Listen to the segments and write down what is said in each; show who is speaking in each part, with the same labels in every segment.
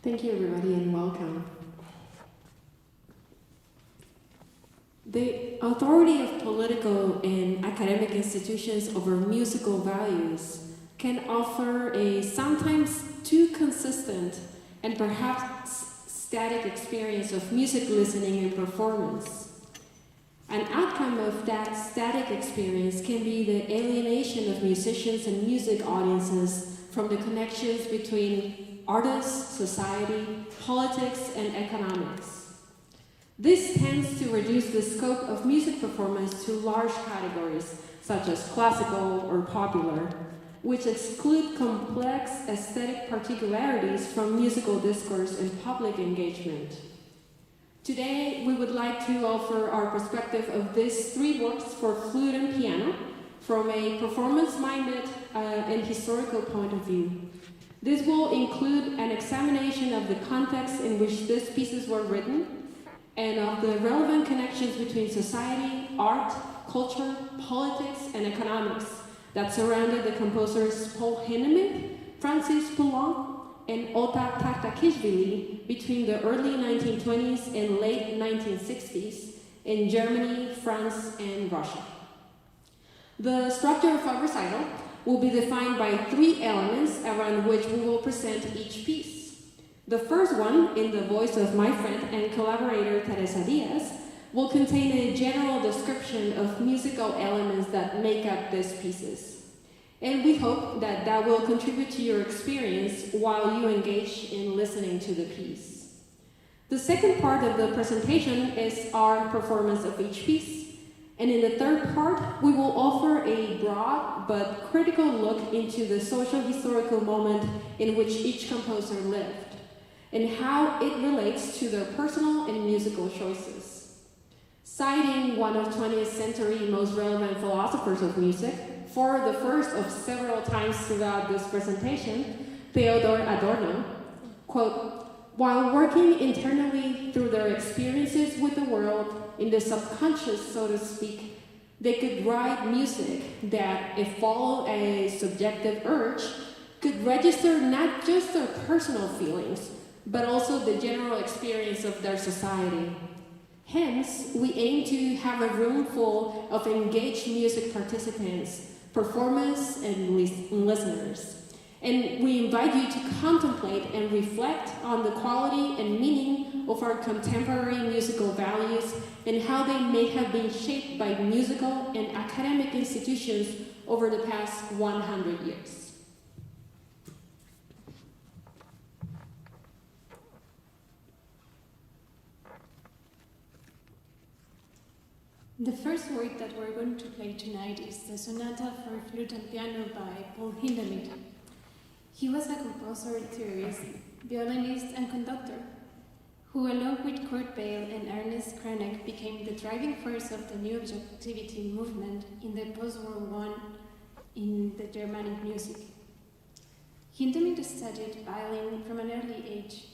Speaker 1: Thank you, everybody, and welcome. The authority of political and academic institutions over musical values can offer a sometimes too consistent and perhaps static experience of music listening and performance. An outcome of that static experience can be the alienation of musicians and music audiences from the connections between artists, society, politics, and economics. This tends to reduce the scope of music performance to large categories, such as classical or popular, which exclude complex aesthetic particularities from musical discourse and public engagement. Today, we would like to offer our perspective of these three works for flute and piano from a performance-minded and historical point of view. This will include an examination of the context in which these pieces were written and of the relevant connections between society, art, culture, politics, and economics that surrounded the composers Paul Hindemith, Francis Poulenc, and Ota Taktakishvili between the early 1920s and late 1960s in Germany, France, and Russia. The structure of our recital will be defined by three elements around which we will present each piece. The first one, in the voice of my friend and collaborator Teresa Díaz, will contain a general description of musical elements that make up these pieces. And we hope that that will contribute to your experience while you engage in listening to the piece. The second part of the presentation is our performance of each piece. And in the third part, we will offer a broad but critical look into the social-historical moment in which each composer lived, and how it relates to their personal and musical choices. Citing one of 20th century most relevant philosophers of music, for the first of several times throughout this presentation, Theodor Adorno, quote, "While working internally through their experiences with the world, in the subconscious, so to speak, they could write music that, if followed a subjective urge, could register not just their personal feelings, but also the general experience of their society. Hence, we aim to have a room full of engaged music participants, performers, and listeners. And we invite you to contemplate and reflect on the quality and meaning of our contemporary musical values and how they may have been shaped by musical and academic institutions over the past 100 years.
Speaker 2: The first work that we're going to play tonight is the Sonata for Flute and Piano by Paul Hindemith. He was a composer, theorist, violinist, and conductor, who along with Kurt Weill and Ernest Krenek became the driving force of the new objectivity movement in the post-World War in the Germanic music. Hindemith studied violin from an early age,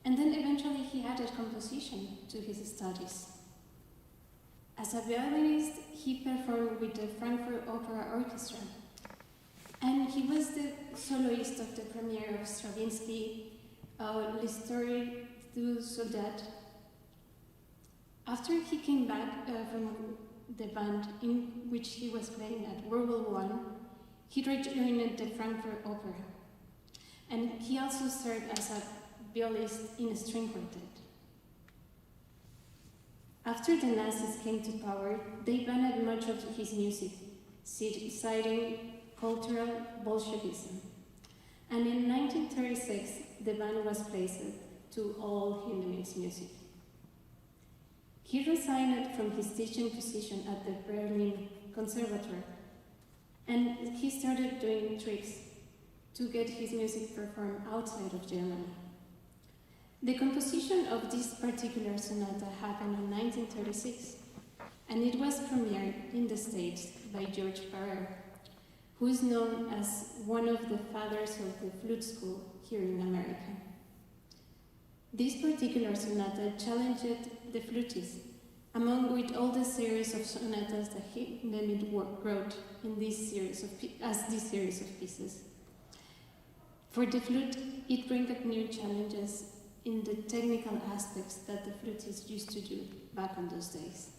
Speaker 2: and then eventually he added composition to his studies. As a violinist, he performed with the Frankfurt Opera Orchestra, and he was the soloist of the premiere of Stravinsky, L'Histoire du Soldat. After he came back from the band in which he was playing at World War I, he rejoined the Frankfurt Opera, and he also served as a violist in a string quartet. After the Nazis came to power, they banned much of his music, citing cultural Bolshevism. And in 1936, the ban was placed to all Hindemith's music. He resigned from his teaching position at the Berlin Conservatoire, and he started doing tricks to get his music performed outside of Germany. The composition of this particular sonata happened in 1936, and it was premiered in the States by George Barrère, who is known as one of the fathers of the flute school here in America. This particular sonata challenged the flutists, among with all the series of sonatas that Hindemith wrote in this series of pieces. For the flute, it brings up new challenges in the technical aspects that the flutist used to do back in those days.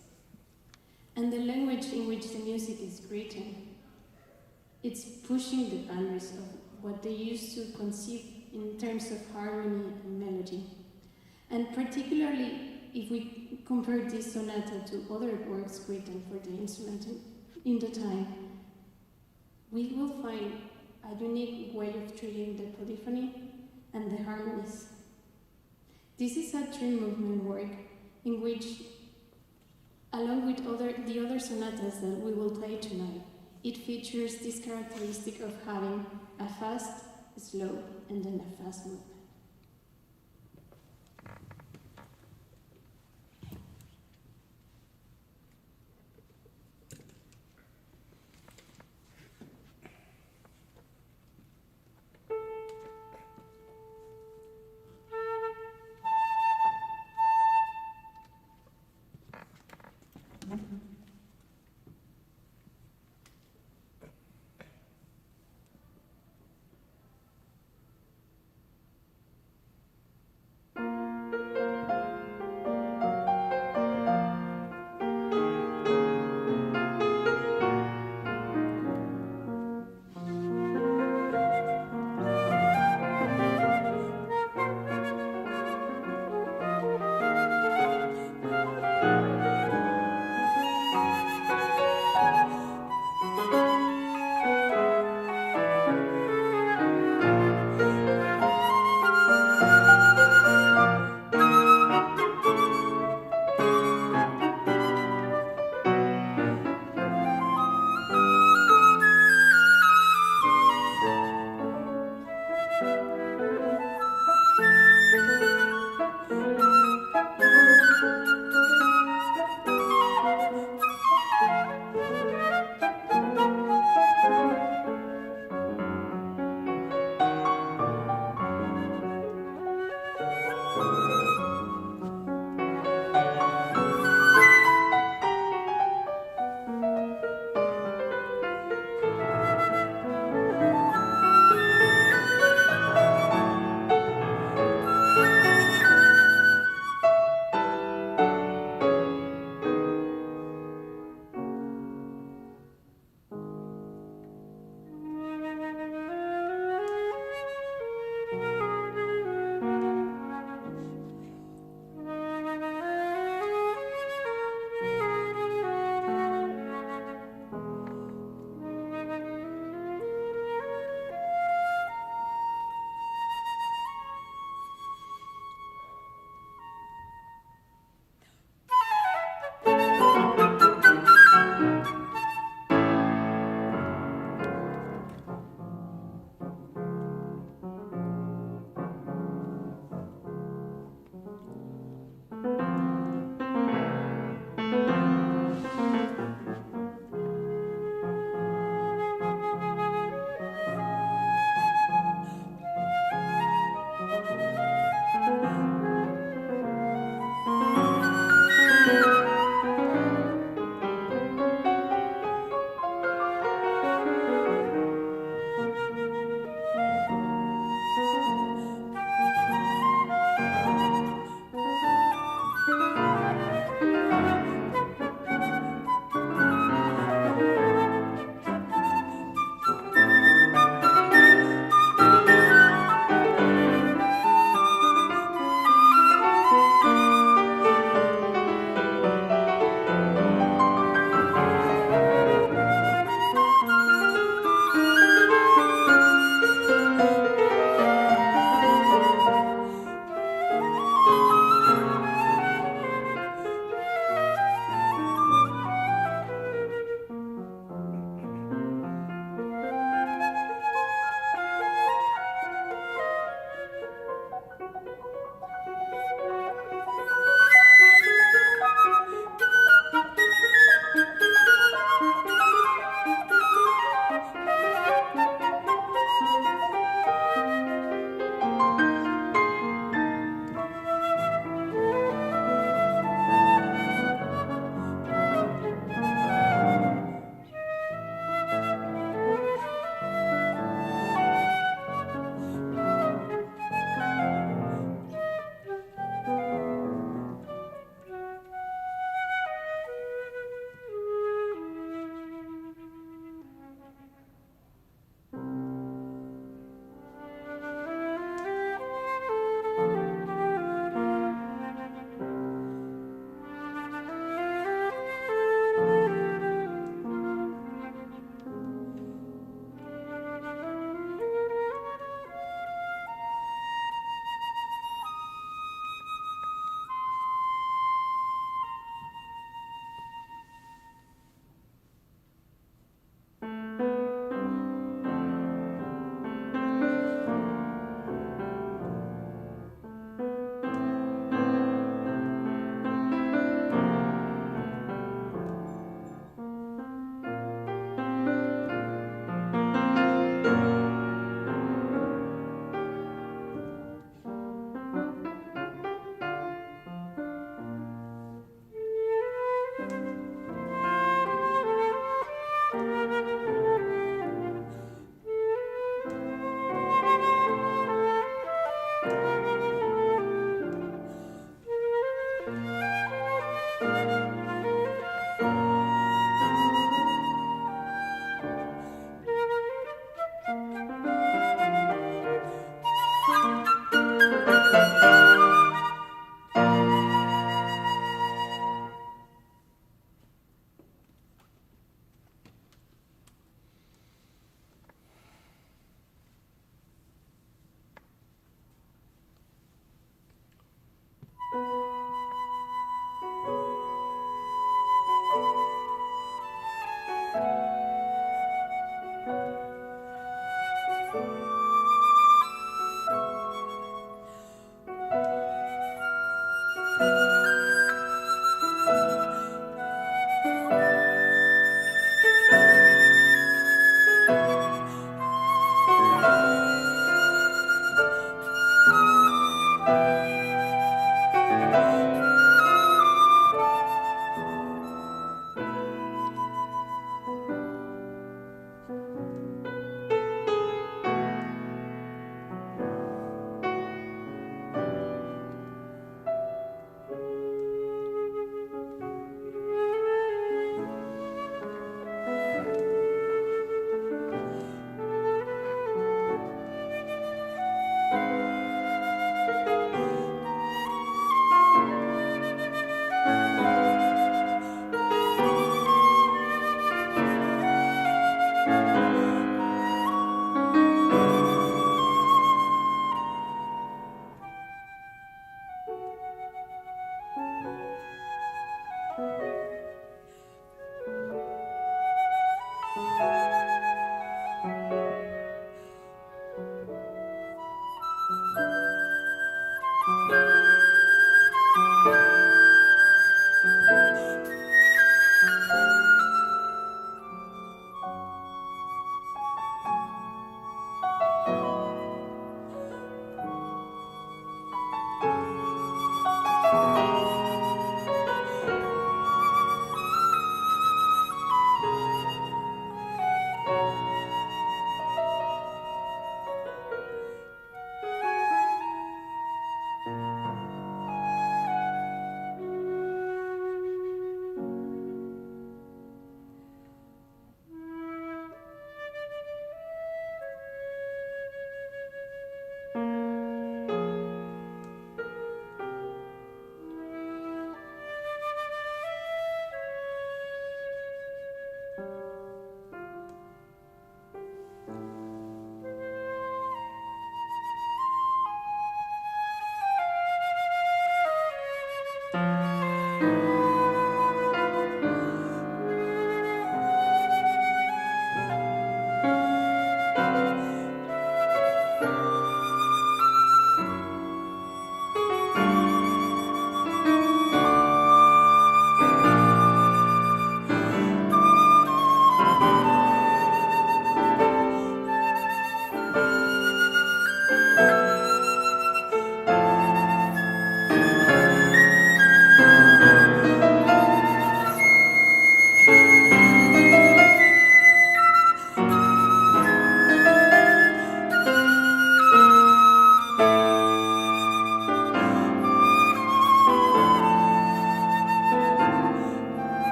Speaker 2: And the language in which the music is written, it's pushing the boundaries of what they used to conceive in terms of harmony and melody. And particularly if we compare this sonata to other works written for the instrument in the time, we will find a unique way of treating the polyphony and the harmonies. This is a three-movement work in which, along with the other sonatas that we will play tonight, it features this characteristic of having a fast, slow, and then a fast movement.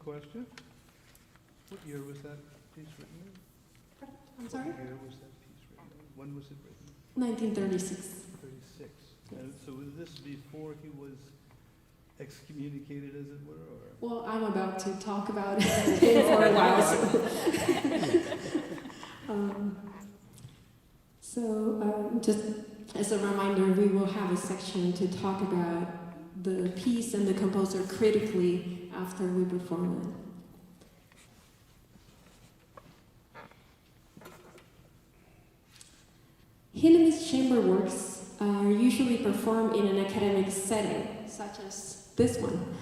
Speaker 3: Question? What year was that piece written in?
Speaker 1: I'm sorry?
Speaker 3: What year was that piece written in? When was it written?
Speaker 1: 1936.
Speaker 3: 36. So was this before he was excommunicated, as it were? Or?
Speaker 1: Well, I'm about to talk about it for a while. So just as a reminder, we will have a section to talk about the piece and the composer critically after we perform it. Hinnemit's chamber works are usually performed in an academic setting, such as this one.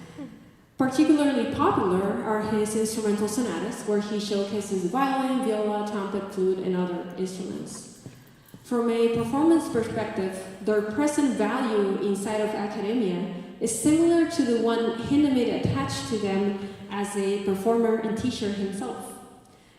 Speaker 1: Particularly popular are his instrumental sonatas, where he showcases violin, viola, trumpet, flute, and other instruments. From a performance perspective, their present value inside of academia is similar to the one Hindemith attached to them as a performer and teacher himself,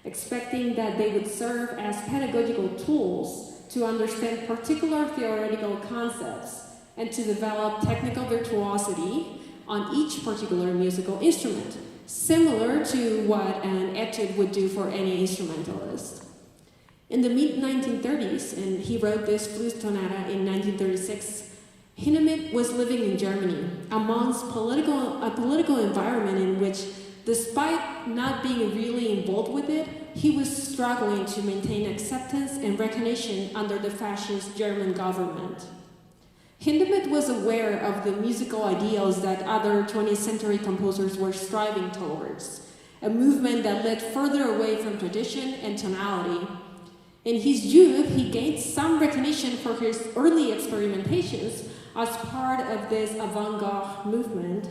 Speaker 1: expecting that they would serve as pedagogical tools to understand particular theoretical concepts and to develop technical virtuosity on each particular musical instrument, similar to what an etude would do for any instrumentalist. In the mid-1930s, and he wrote this flute sonata in 1936, Hindemith was living in Germany amongst a political environment in which, despite not being really involved with it, he was struggling to maintain acceptance and recognition under the fascist German government. Hindemith was aware of the musical ideals that other 20th century composers were striving towards, a movement that led further away from tradition and tonality. In his youth, he gained some recognition for his early experimentations as part of this avant-garde movement,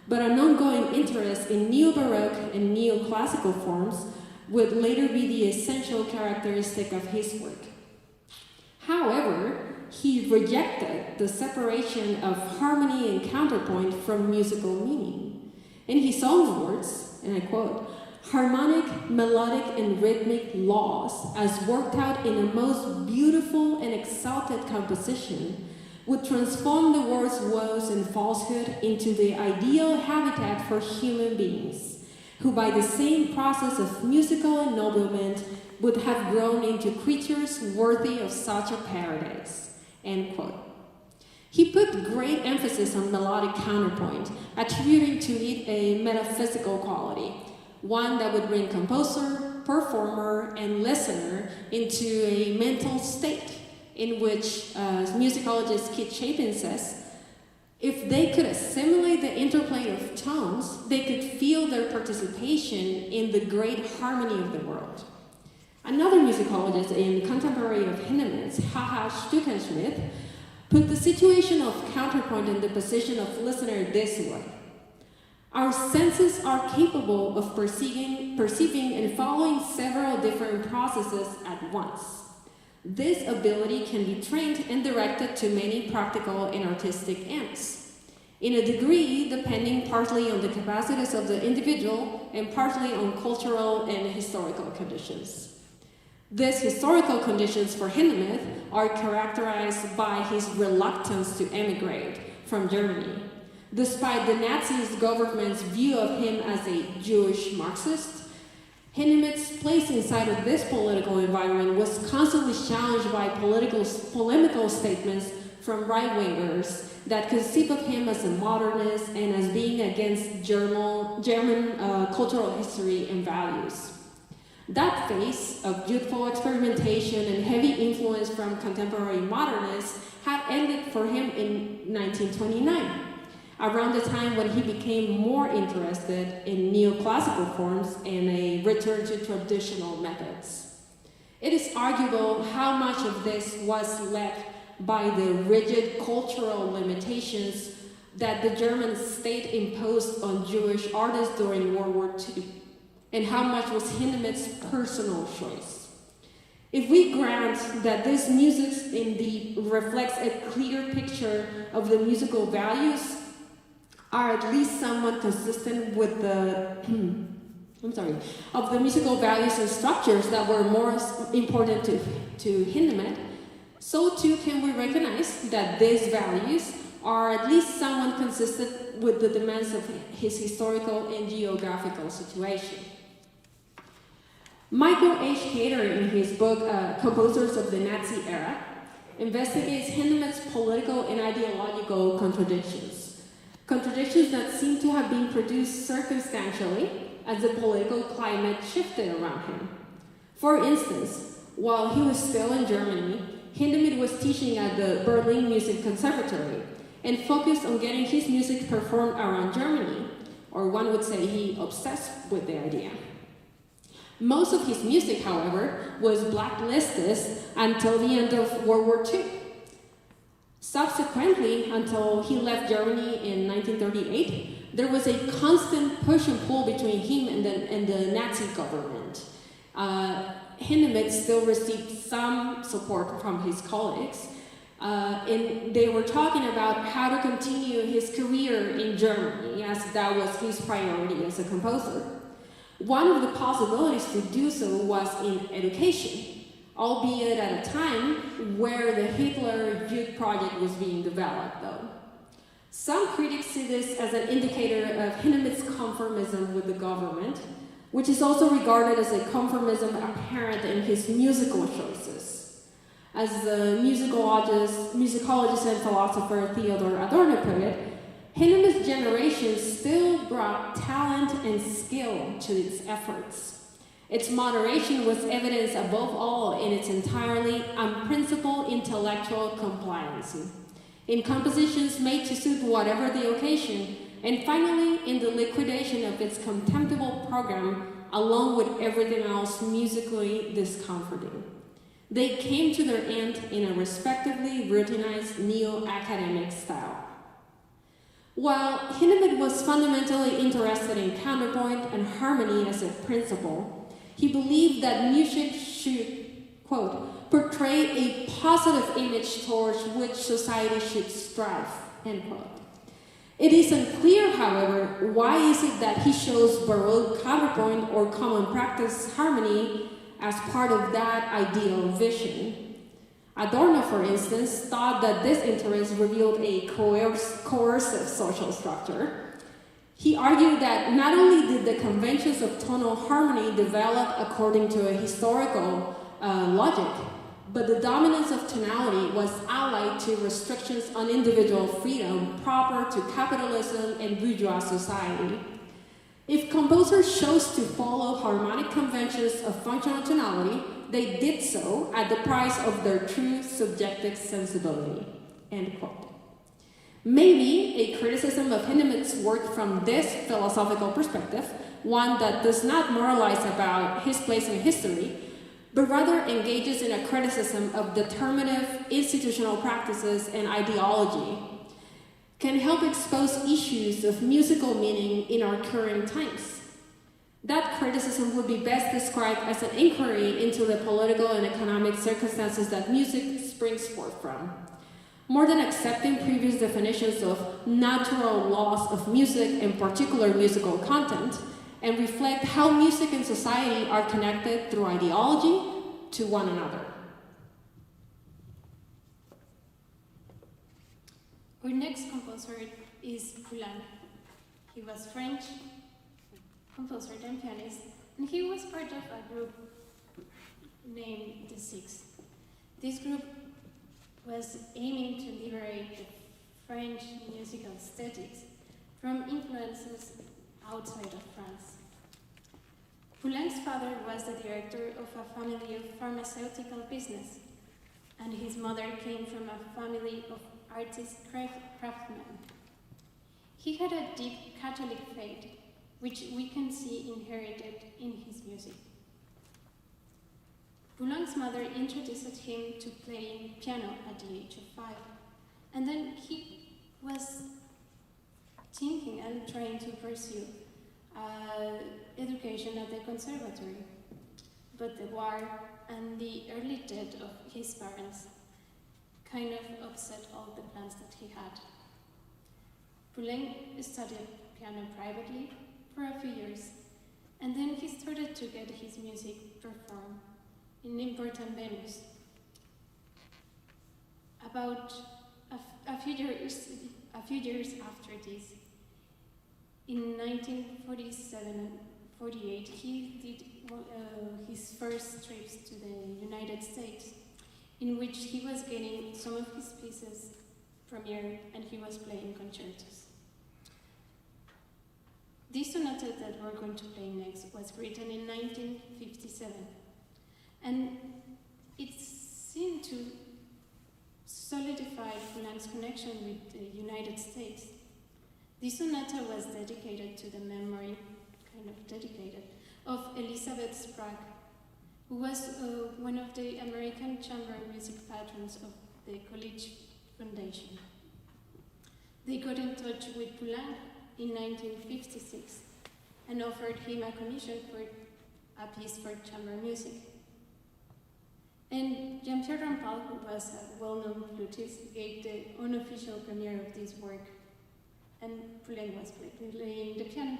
Speaker 1: but an ongoing interest in neo-Baroque and neoclassical forms would later be the essential characteristic of his work. However, he rejected the separation of harmony and counterpoint from musical meaning. In his own words, and I quote, "Harmonic, melodic, and rhythmic laws, as worked out in a most beautiful and exalted composition, would transform the world's woes and falsehood into the ideal habitat for human beings, who by the same process of musical ennoblement would have grown into creatures worthy of such a paradise." End quote. He put great emphasis on melodic counterpoint, attributing to it a metaphysical quality, one that would bring composer, performer, and listener into a mental state in which, as musicologist Kit Chapin says, if they could assimilate the interplay of tones, they could feel their participation in the great harmony of the world. Another musicologist and contemporary of Hindemith's, H.H. Stuckenschmidt, put the situation of counterpoint in the position of listener this way. Our senses are capable of perceiving and following several different processes at once. This ability can be trained and directed to many practical and artistic ends, in a degree depending partly on the capacities of the individual and partly on cultural and historical conditions. These historical conditions for Hindemith are characterized by his reluctance to emigrate from Germany. Despite the Nazi government's view of him as a Jewish Marxist, Hindemith's place inside of this political environment was constantly challenged by polemical statements from right-wingers that conceive of him as a modernist and as being against German cultural history and values. That phase of youthful experimentation and heavy influence from contemporary modernists had ended for him in 1929, around the time when he became more interested in neoclassical forms and a return to traditional methods. It is arguable how much of this was led by the rigid cultural limitations that the German state imposed on Jewish artists during World War II, and how much was Hindemith's personal choice. If we grant that this music indeed reflects a clear picture of the musical values, are at least somewhat consistent with the of the musical values and structures that were more important to Hindemith, so too can we recognize that these values are at least somewhat consistent with the demands of his historical and geographical situation. Michael H. Hader, in his book Composers of the Nazi Era, investigates Hindemith's political and ideological contradictions that seem to have been produced circumstantially as the political climate shifted around him. For instance, while he was still in Germany, Hindemith was teaching at the Berlin Music Conservatory and focused on getting his music performed around Germany, or one would say he obsessed with the idea. Most of his music, however, was blacklisted until the end of World War II. Subsequently, until he left Germany in 1938, there was a constant push and pull between him and the Nazi government. Hindemith still received some support from his colleagues, and they were talking about how to continue his career in Germany, as that was his priority as a composer. One of the possibilities to do so was in education, albeit at a time where the Hitler Youth Project was being developed, though. Some critics see this as an indicator of Hindemith's conformism with the government, which is also regarded as a conformism apparent in his musical choices. As the musicologist and philosopher Theodor Adorno put it, Hindemith's generation still brought talent and skill to its efforts. Its moderation was evidenced above all in its entirely unprincipled intellectual compliance. In compositions made to suit whatever the occasion, and finally in the liquidation of its contemptible program, along with everything else musically discomforting. They came to their end in a respectively routinized neo-academic style. While Hindemith was fundamentally interested in counterpoint and harmony as a principle, he believed that music should, quote, portray a positive image towards which society should strive, end quote. It is unclear, however, why is it that he shows Baroque counterpoint or common practice harmony as part of that ideal vision. Adorno, for instance, thought that this interest revealed a coercive social structure. He argued that not only did the conventions of tonal harmony develop according to a historical logic, but the dominance of tonality was allied to restrictions on individual freedom proper to capitalism and bourgeois society. If composers chose to follow harmonic conventions of functional tonality, they did so at the price of their true subjective sensibility, end quote. Maybe a criticism of Hindemith's work from this philosophical perspective, one that does not moralize about his place in history, but rather engages in a criticism of determinative institutional practices and ideology, can help expose issues of musical meaning in our current times. That criticism would be best described as an inquiry into the political and economic circumstances that music springs forth from. More than accepting previous definitions of natural laws of music and particular musical content, and reflect how music and society are connected through ideology to one another.
Speaker 2: Our next composer is Poulenc. He was French composer and pianist, and he was part of a group named The Six. This group was aiming to liberate the French musical aesthetics from influences outside of France. Poulenc's father was the director of a family of pharmaceutical business, and his mother came from a family of artist craftsmen. He had a deep Catholic faith, which we can see inherited in his music. Poulenc's mother introduced him to playing piano at the age of 5, and then he was thinking and trying to pursue education at the conservatory. But the war and the early death of his parents kind of upset all the plans that he had. Poulenc studied piano privately for a few years, and then he started to get his music performed in important venues. About a few years after this, in 1947 and 48, he did his first trips to the United States, in which he was getting some of his pieces premiered and he was playing concertos. This sonata that we're going to play next was written in 1957, and it seemed to solidify Poulenc's connection with the United States. This sonata was dedicated to the memory, of Elizabeth Sprague, who was one of the American chamber music patrons of the College Foundation. They got in touch with Poulenc in 1956 and offered him a commission for a piece for chamber music. And Jean-Pierre Rampal, who was a well-known flutist, gave the unofficial premiere of this work, and Poulenc was playing the piano.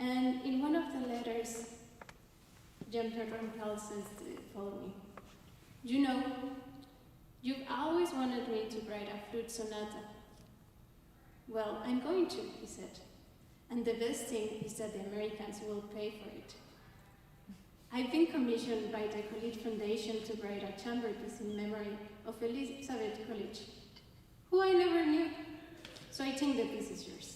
Speaker 2: And in one of the letters, Jean-Pierre Rampal says the following: "You know, you've always wanted me to write a flute sonata. Well, I'm going to," he said. "And the best thing is that the Americans will pay for it. I've been commissioned by the College Foundation to write a chamber piece in memory of Elizabeth College, who I never knew, so I think the piece is yours."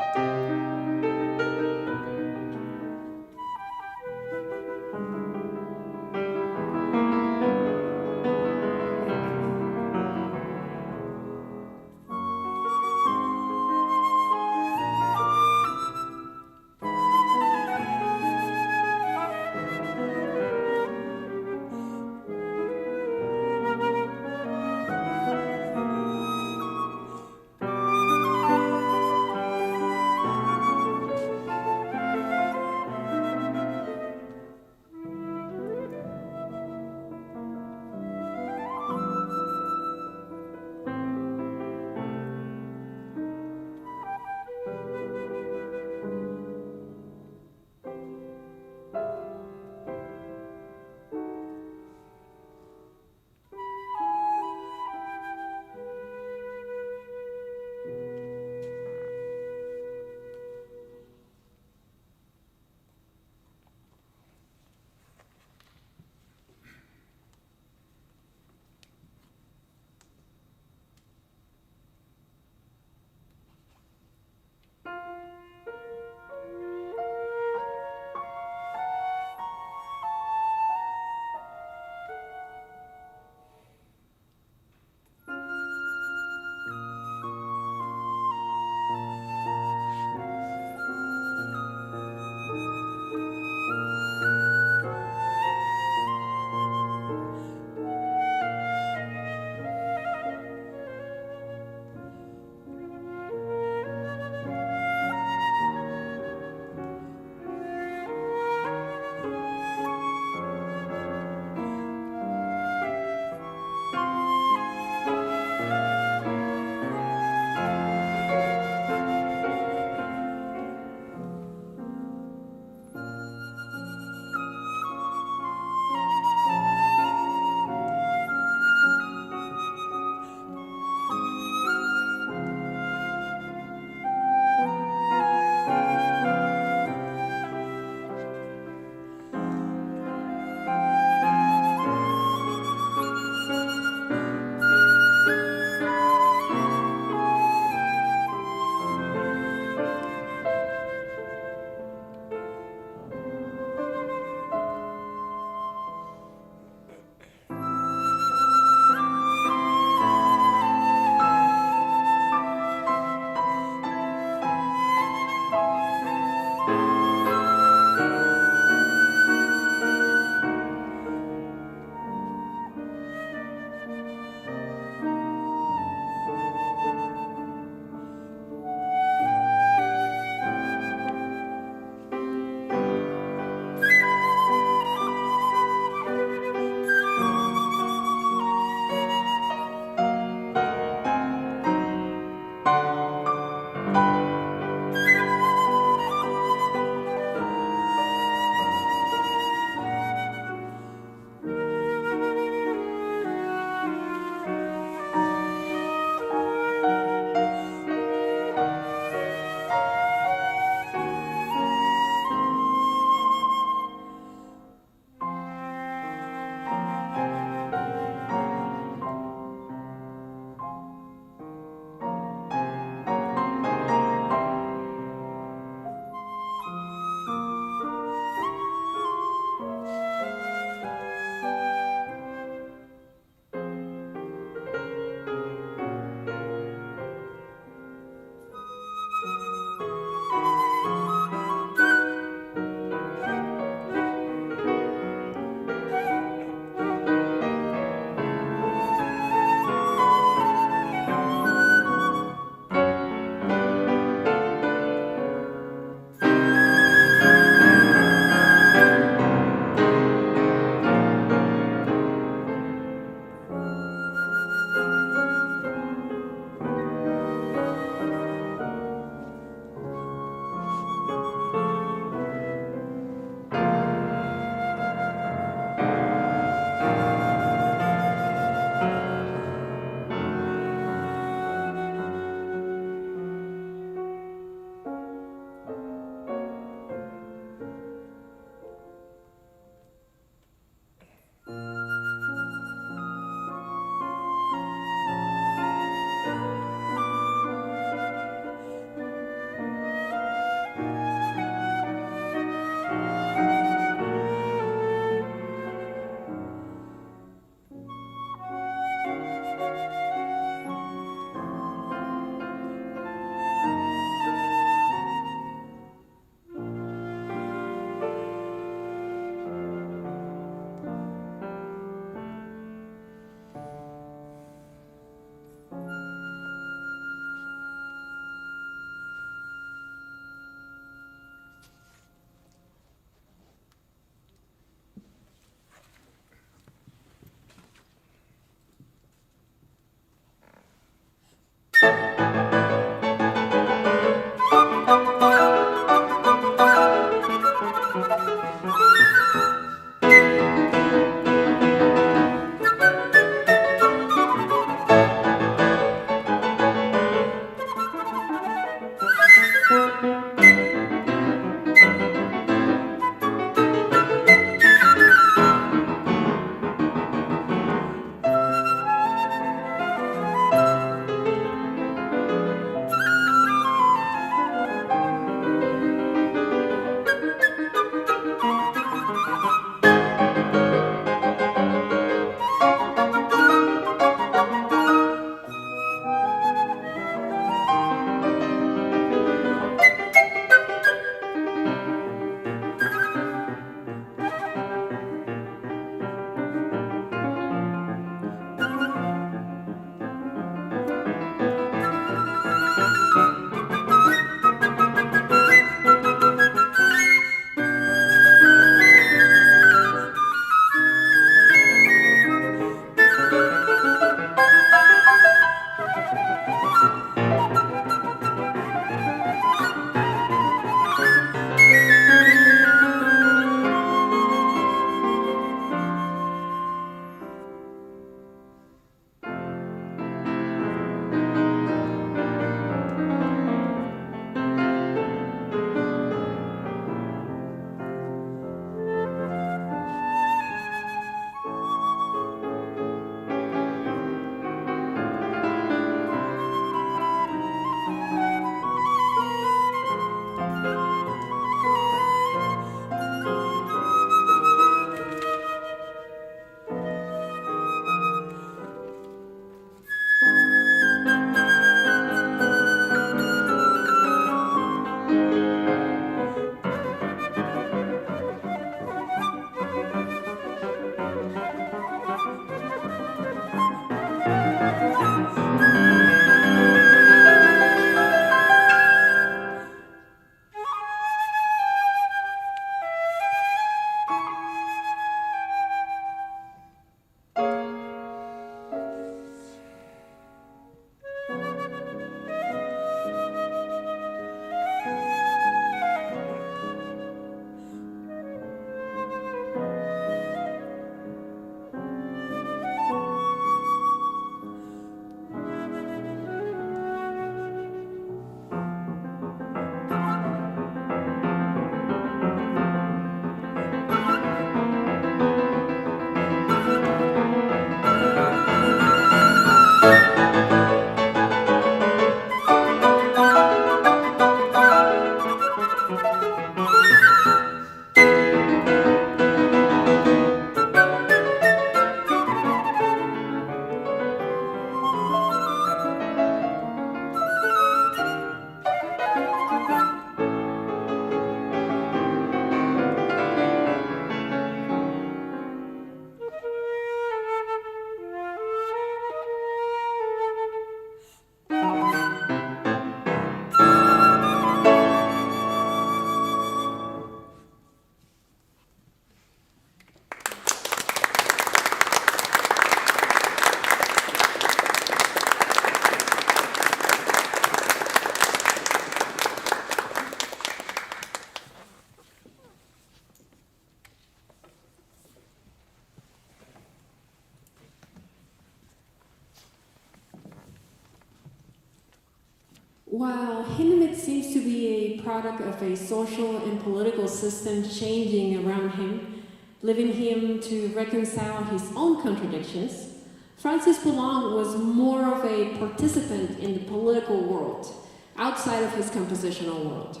Speaker 1: While Hindemith seems to be a product of a social and political system changing around him, leaving him to reconcile his own contradictions, Francis Poulenc was more of a participant in the political world, outside of his compositional world.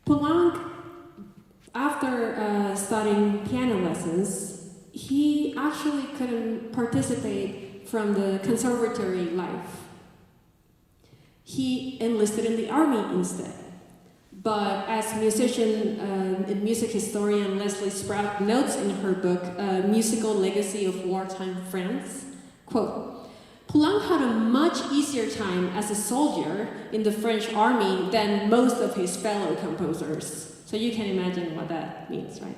Speaker 1: Poulenc, after studying piano lessons, he actually couldn't participate from the conservatory life. He enlisted in the army instead. But as musician and music historian Leslie Sprout notes in her book, Musical Legacy of Wartime France, quote, Poulenc had a much easier time as a soldier in the French army than most of his fellow composers. So you can imagine what that means, right?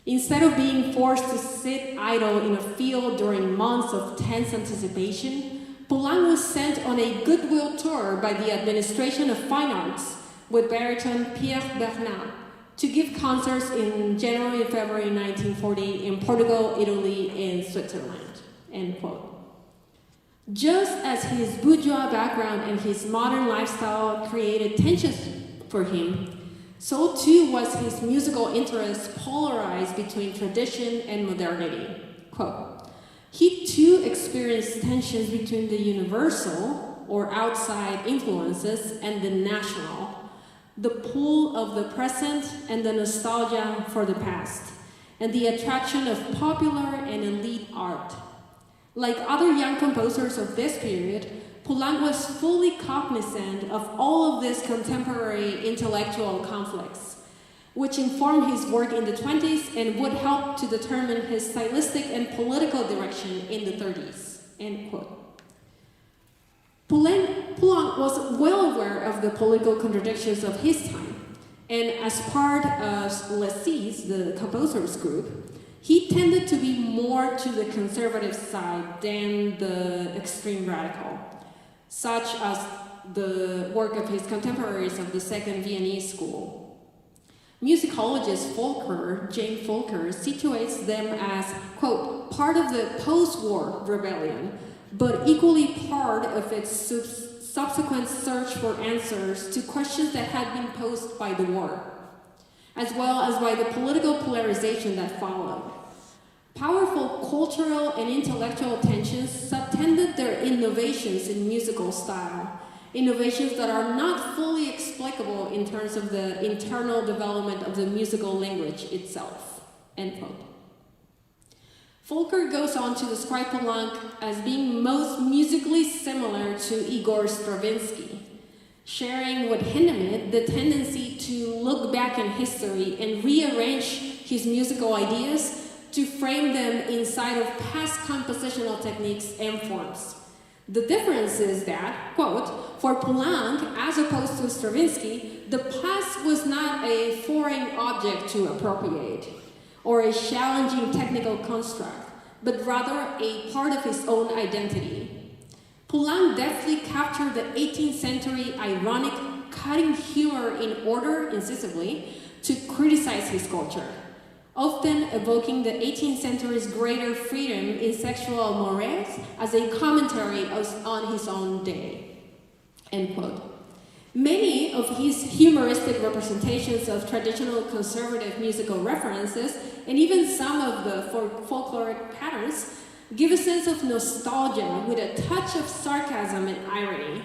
Speaker 1: Instead of being forced to sit idle in a field during months of tense anticipation, Poulenc was sent on a goodwill tour by the Administration of Fine Arts with baritone Pierre Bernard to give concerts in January and February 1940 in Portugal, Italy, and Switzerland, end quote. Just as his bourgeois background and his modern lifestyle created tensions for him, so too was his musical interest polarized between tradition and modernity. Quote, he too experienced tensions between the universal or outside influences and the national, the pull of the present and the nostalgia for the past, and the attraction of popular and elite art. Like other young composers of this period, Poulenc was fully cognizant of all of these contemporary intellectual conflicts, which informed his work in the 20s and would help to determine his stylistic and political direction in the 30s, end quote. Poulenc was well aware of the political contradictions of his time, and as part of Les Six, the composers group, he tended to be more to the conservative side than the extreme radical, such as the work of his contemporaries of the Second Viennese School. Musicologist Jane Folker, situates them as, quote, part of the post-war rebellion, but equally part of its subsequent search for answers to questions that had been posed by the war, as well as by the political polarization that followed. Powerful cultural and intellectual tensions subtended their innovations in musical style, innovations that are not fully explicable in terms of the internal development of the musical language itself, end quote. Folker goes on to describe Poulenc as being most musically similar to Igor Stravinsky, sharing with Hindemith the tendency to look back in history and rearrange his musical ideas to frame them inside of past compositional techniques and forms. The difference is that, quote, for Poulenc, as opposed to Stravinsky, the past was not a foreign object to appropriate, or a challenging technical construct, but rather a part of his own identity. Poulenc deftly captured the 18th century ironic, cutting humor in order, incisively, to criticize his culture, often evoking the 18th century's greater freedom in sexual mores as a commentary on his own day, end quote. Many of his humoristic representations of traditional conservative musical references, and even some of the folkloric patterns, give a sense of nostalgia with a touch of sarcasm and irony,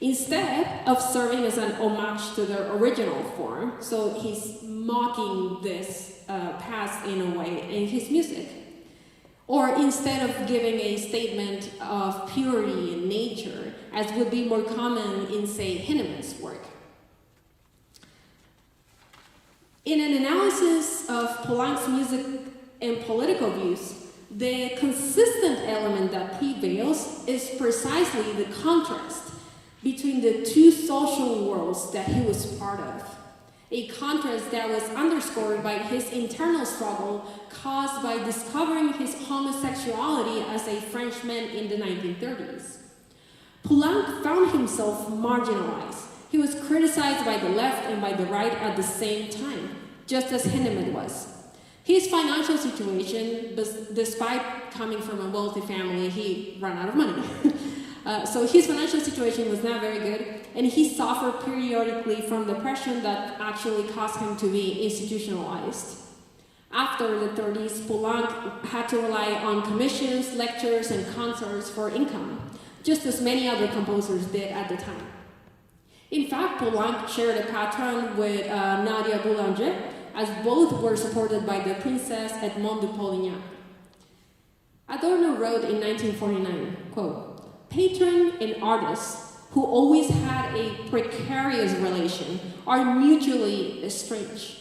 Speaker 1: instead of serving as an homage to their original form. So he's mocking this past in a way in his music. Or instead of giving a statement of purity in nature, as would be more common in, say, Hindemith's work. In an analysis of Poulenc's music and political views, the consistent element that prevails is precisely the contrast between the two social worlds that he was part of. A contrast that was underscored by his internal struggle caused by discovering his homosexuality as a Frenchman in the 1930s. Poulenc found himself marginalized. He was criticized by the left and by the right at the same time, just as Hindemith was. His financial situation, despite coming from a wealthy family, he ran out of money, So his financial situation was not very good, and he suffered periodically from depression that actually caused him to be institutionalized. After the 30s, Poulenc had to rely on commissions, lectures, and concerts for income, just as many other composers did at the time. In fact, Poulenc shared a patron with Nadia Boulanger, as both were supported by the Princess Edmond de Polignac. Adorno wrote in 1949, quote, "Patron and artist, who always had a precarious relation, are mutually estranged.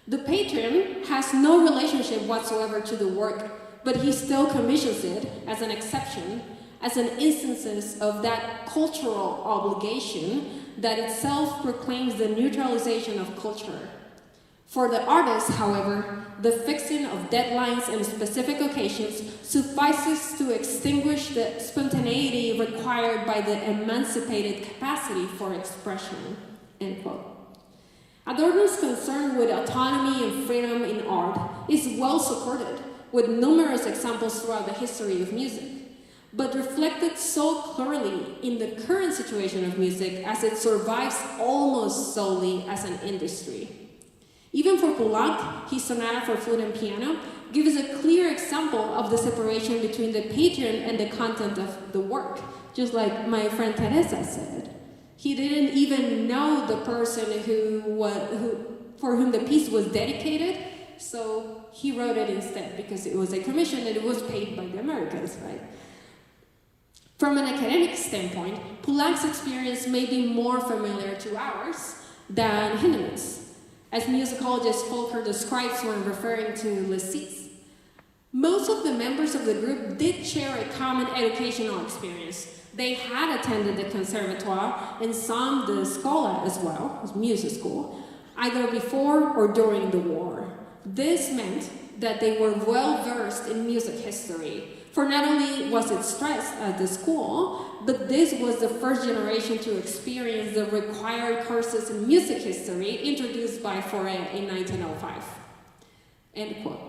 Speaker 1: The patron has no relationship whatsoever to the work, but he still commissions it as an exception, as an instance of that cultural obligation that itself proclaims the neutralization of culture. For the artist, however, the fixing of deadlines and specific occasions suffices to extinguish the spontaneity required by the emancipated capacity for expression." End quote. Adorno's concern with autonomy and freedom in art is well supported, with numerous examples throughout the history of music, but reflected so clearly in the current situation of music as it survives almost solely as an industry. Even for Poulenc, his sonata for flute and piano gives a clear example of the separation between the patron and the content of the work, just like my friend Teresa said. He didn't even know the person for whom the piece was dedicated, so he wrote it instead because it was a commission and it was paid by the Americans, right? From an academic standpoint, Poulenc's experience may be more familiar to ours than Hindemith's, as musicologist Volker describes when referring to Les Six. Most of the members of the group did share a common educational experience. They had attended the Conservatoire and some the Scola as well, music school, either before or during the war. This meant that they were well versed in music history, for not only was it stressed at the school, but this was the first generation to experience the required courses in music history introduced by Fauré in 1905. End quote.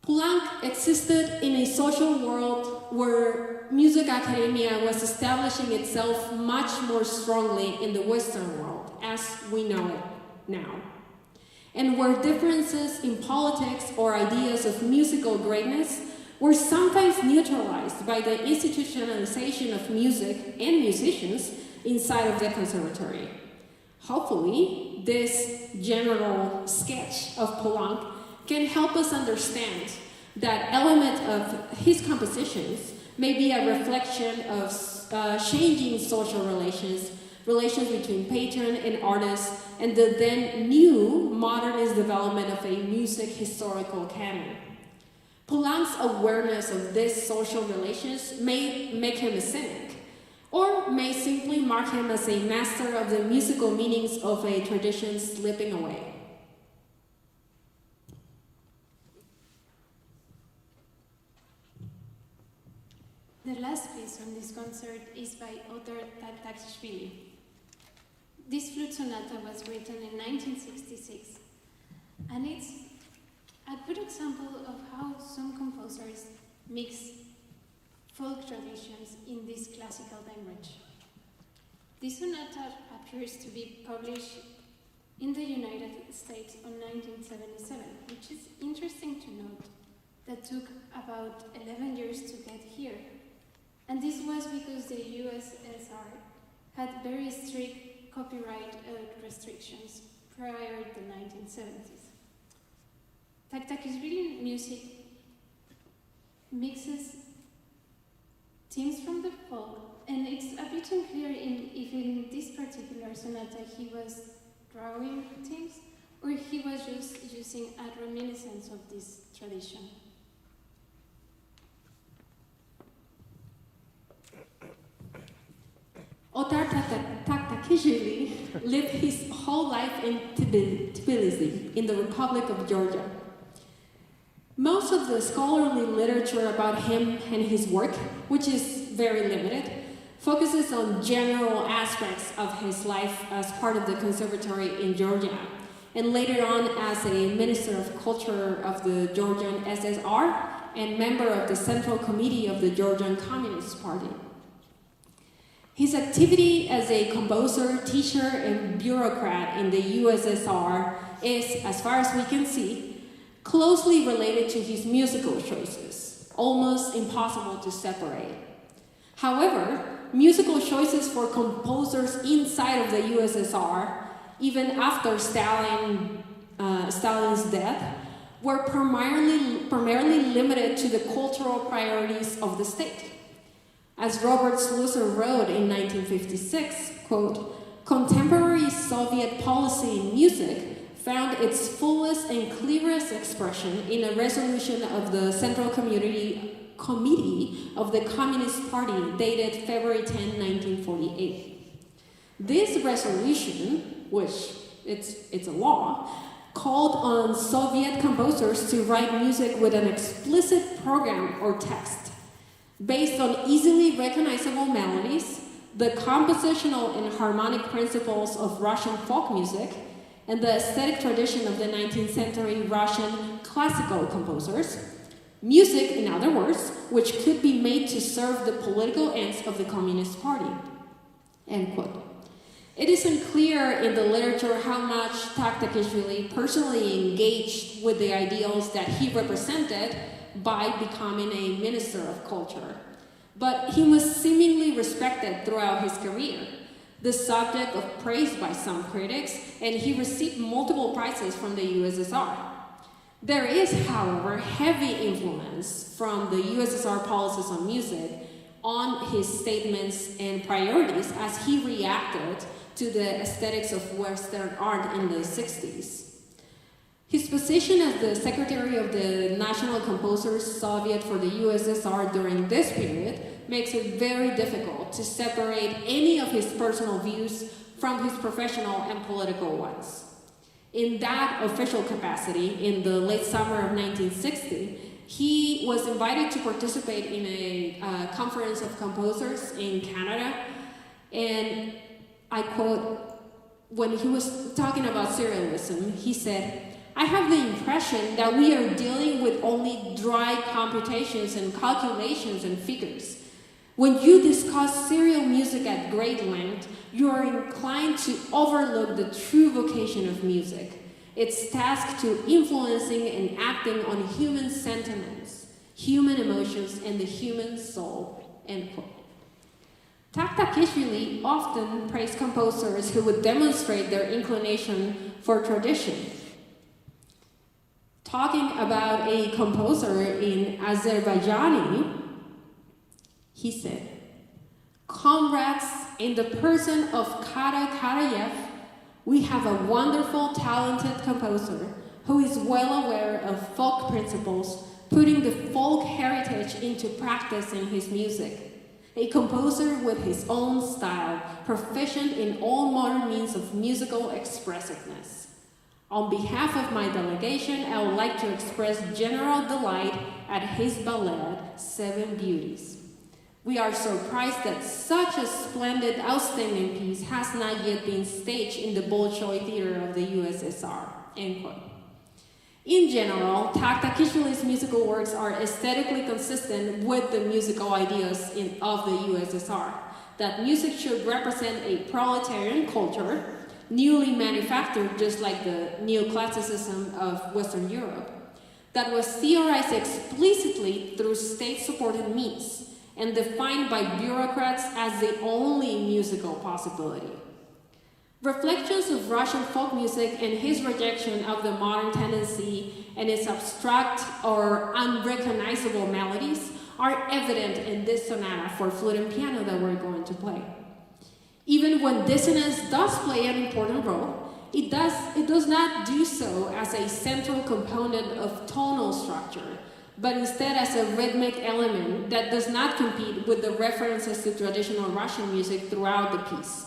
Speaker 1: Poulenc existed in a social world where music academia was establishing itself much more strongly in the Western world, as we know it now, and where differences in politics or ideas of musical greatness were sometimes neutralized by the institutionalization of music and musicians inside of the conservatory. Hopefully, this general sketch of Poulenc can help us understand that element of his compositions may be a reflection of changing social relations between patron and artist, and the then new modernist development of a music historical canon. Poulenc's awareness of these social relations may make him a cynic, or may simply mark him as a master of the musical meanings of a tradition slipping away.
Speaker 2: The last piece from this concert is by Otar Taktakishvili. This flute sonata was written in 1966, and it's a good example of how some composers mix folk traditions in this classical language. This sonata appears to be published in the United States in 1977, which is interesting to note. That took about 11 years to get here. And this was because the USSR had very strict copyright restrictions prior to the 1970s. Taktakishvili music mixes themes from the folk, and it's a bit unclear if in this particular sonata he was drawing themes or he was just using a reminiscence of this tradition.
Speaker 1: Otar Taktakishvili lived his whole life in Tbilisi, in the Republic of Georgia. Most of the scholarly literature about him and his work, which is very limited, focuses on general aspects of his life as part of the conservatory in Georgia, and later on as a minister of culture of the Georgian SSR and member of the Central Committee of the Georgian Communist Party. His activity as a composer, teacher, and bureaucrat in the USSR is, as far as we can see, closely related to his musical choices, almost impossible to separate. However, musical choices for composers inside of the USSR, even after Stalin's death, were primarily limited to the cultural priorities of the state. As Robert Slusser wrote in 1956, quote, "Contemporary Soviet policy in music found its fullest and clearest expression in a resolution of the Central Committee of the Communist Party dated February 10, 1948. This resolution, which it's a law, called on Soviet composers to write music with an explicit program or text based on easily recognizable melodies, the compositional and harmonic principles of Russian folk music, and the aesthetic tradition of the 19th century Russian classical composers. Music, in other words, which could be made to serve the political ends of the Communist Party." End quote. It is unclear in the literature how much Taktakishvili personally engaged with the ideals that he represented by becoming a minister of culture, but he was seemingly respected throughout his career, the subject of praise by some critics, and he received multiple prizes from the USSR. There is, however, heavy influence from the USSR policies on music on his statements and priorities as he reacted to the aesthetics of Western art in the 60s. His position as the secretary of the National Composers Soviet for the USSR during this period makes it very difficult to separate any of his personal views from his professional and political ones. In that official capacity, in the late summer of 1960, he was invited to participate in a conference of composers in Canada, and I quote, when he was talking about serialism, he said, "I have the impression that we are dealing with only dry computations and calculations and figures. When you discuss serial music at great length, you are inclined to overlook the true vocation of music, its task to influencing and acting on human sentiments, human emotions, and the human soul." End quote. Taktakishvili often praised composers who would demonstrate their inclination for tradition. Talking about a composer in Azerbaijani, he said, "Comrades, in the person of Kara Karayev, we have a wonderful, talented composer who is well aware of folk principles, putting the folk heritage into practice in his music. A composer with his own style, proficient in all modern means of musical expressiveness. On behalf of my delegation, I would like to express general delight at his ballad, Seven Beauties. We are surprised that such a splendid, outstanding piece has not yet been staged in the Bolshoi Theater of the USSR." End quote. In general, Taktakishvili's musical works are aesthetically consistent with the musical ideas of the USSR, that music should represent a proletarian culture, newly manufactured just like the neoclassicism of Western Europe, that was theorized explicitly through state-supported means and defined by bureaucrats as the only musical possibility. Reflections of Russian folk music and his rejection of the modern tendency and its abstract or unrecognizable melodies are evident in this sonata for flute and piano that we're going to play. Even when dissonance does play an important role, it does not do so as a central component of tonal structure, but instead as a rhythmic element that does not compete with the references to traditional Russian music throughout the piece.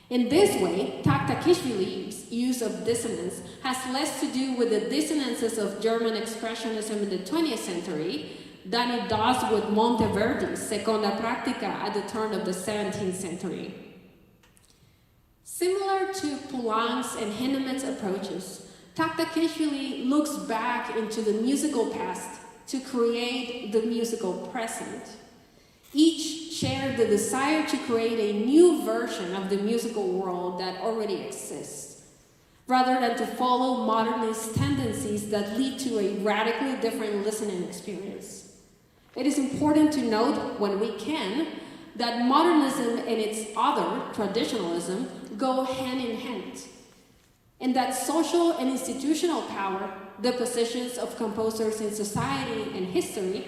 Speaker 1: In this way, Taktakishvili's use of dissonance has less to do with the dissonances of German expressionism in the 20th century than it does with Monteverdi's Seconda Practica at the turn of the 17th century. Similar to Poulenc's and Hindemith's approaches, Taktakishvili looks back into the musical past to create the musical present. Each share the desire to create a new version of the musical world that already exists, rather than to follow modernist tendencies that lead to a radically different listening experience. It is important to note, when we can, that modernism and its other, traditionalism, go hand in hand, and that social and institutional power, the positions of composers in society and history,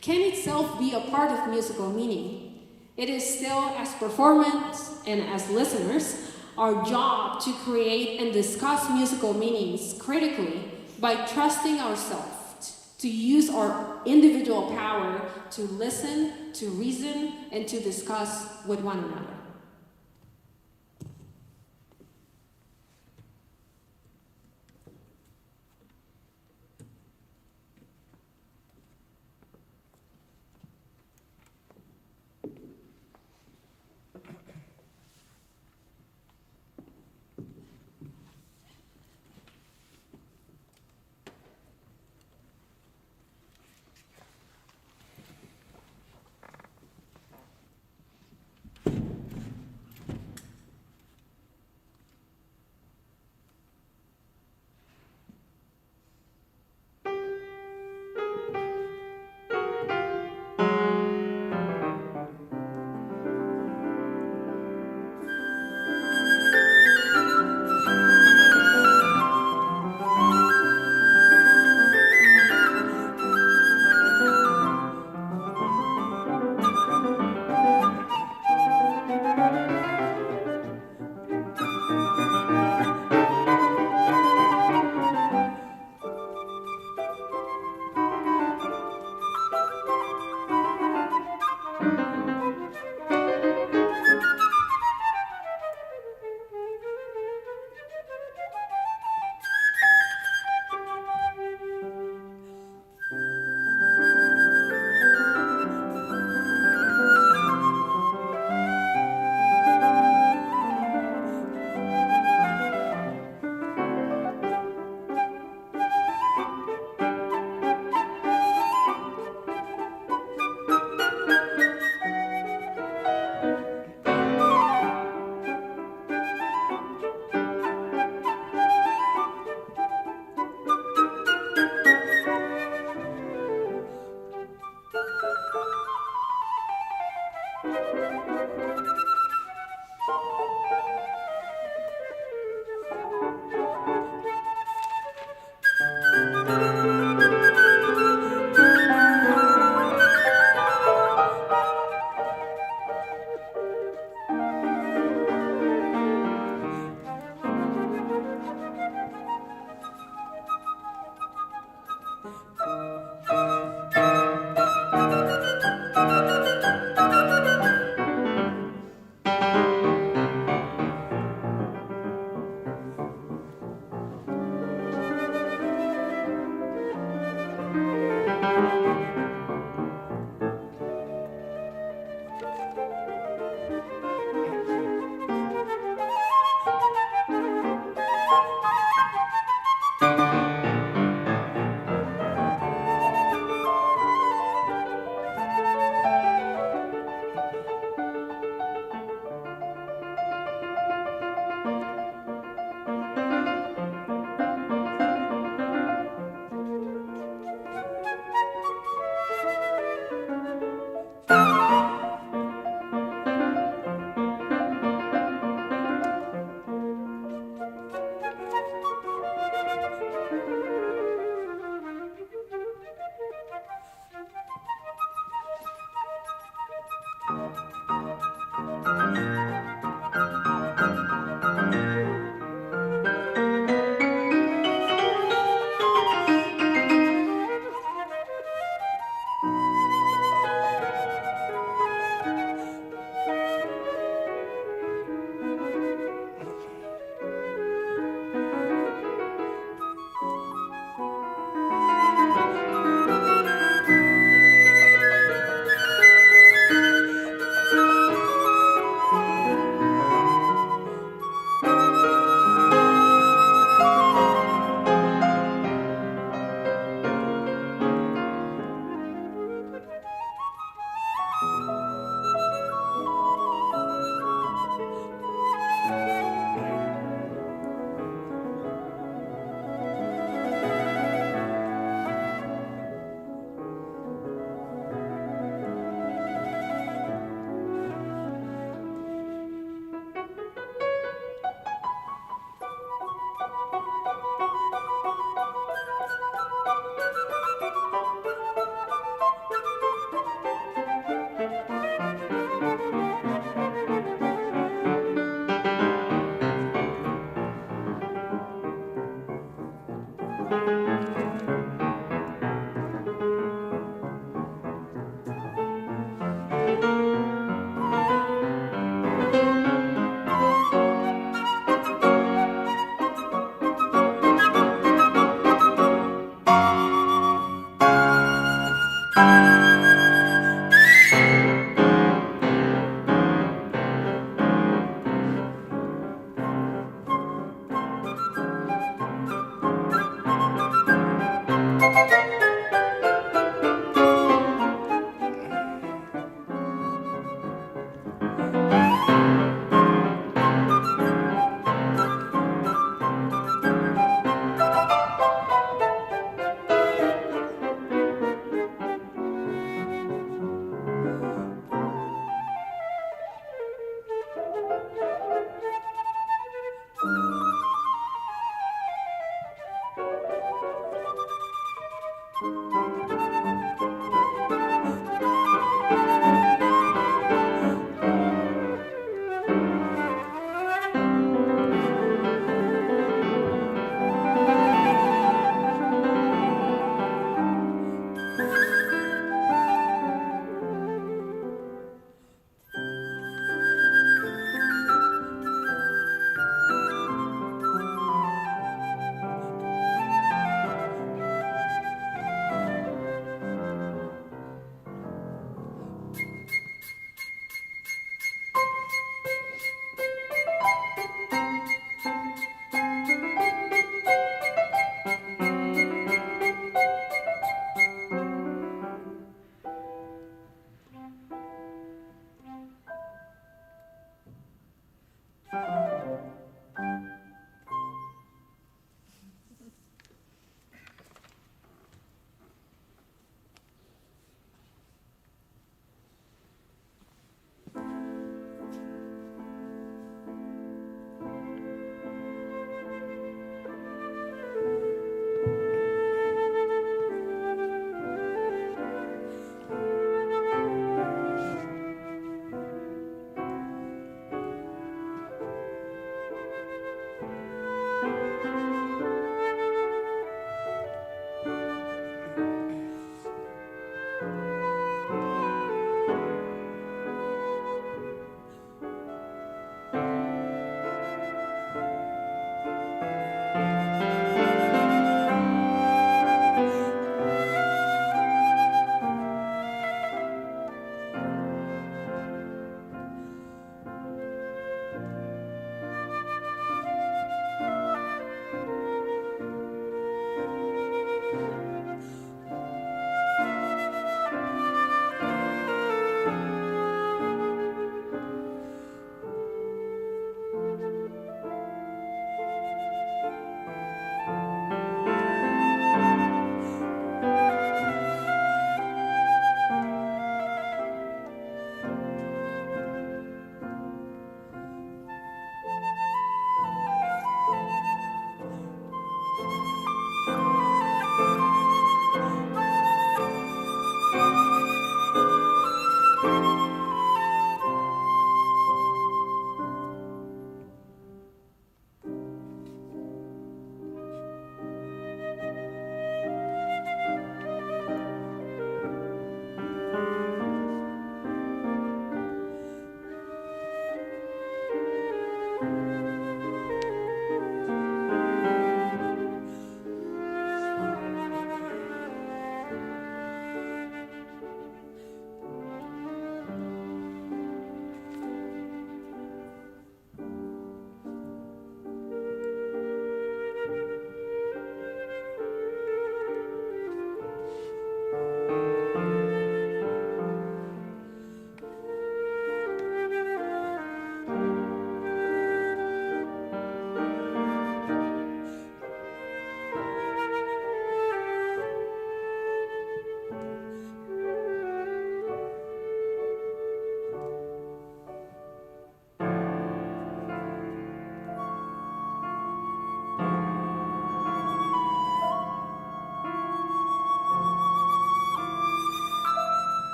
Speaker 1: can itself be a part of musical meaning. It is still, as performers and as listeners, our job to create and discuss musical meanings critically by trusting ourselves to use our individual power to listen, to reason, and to discuss with one another.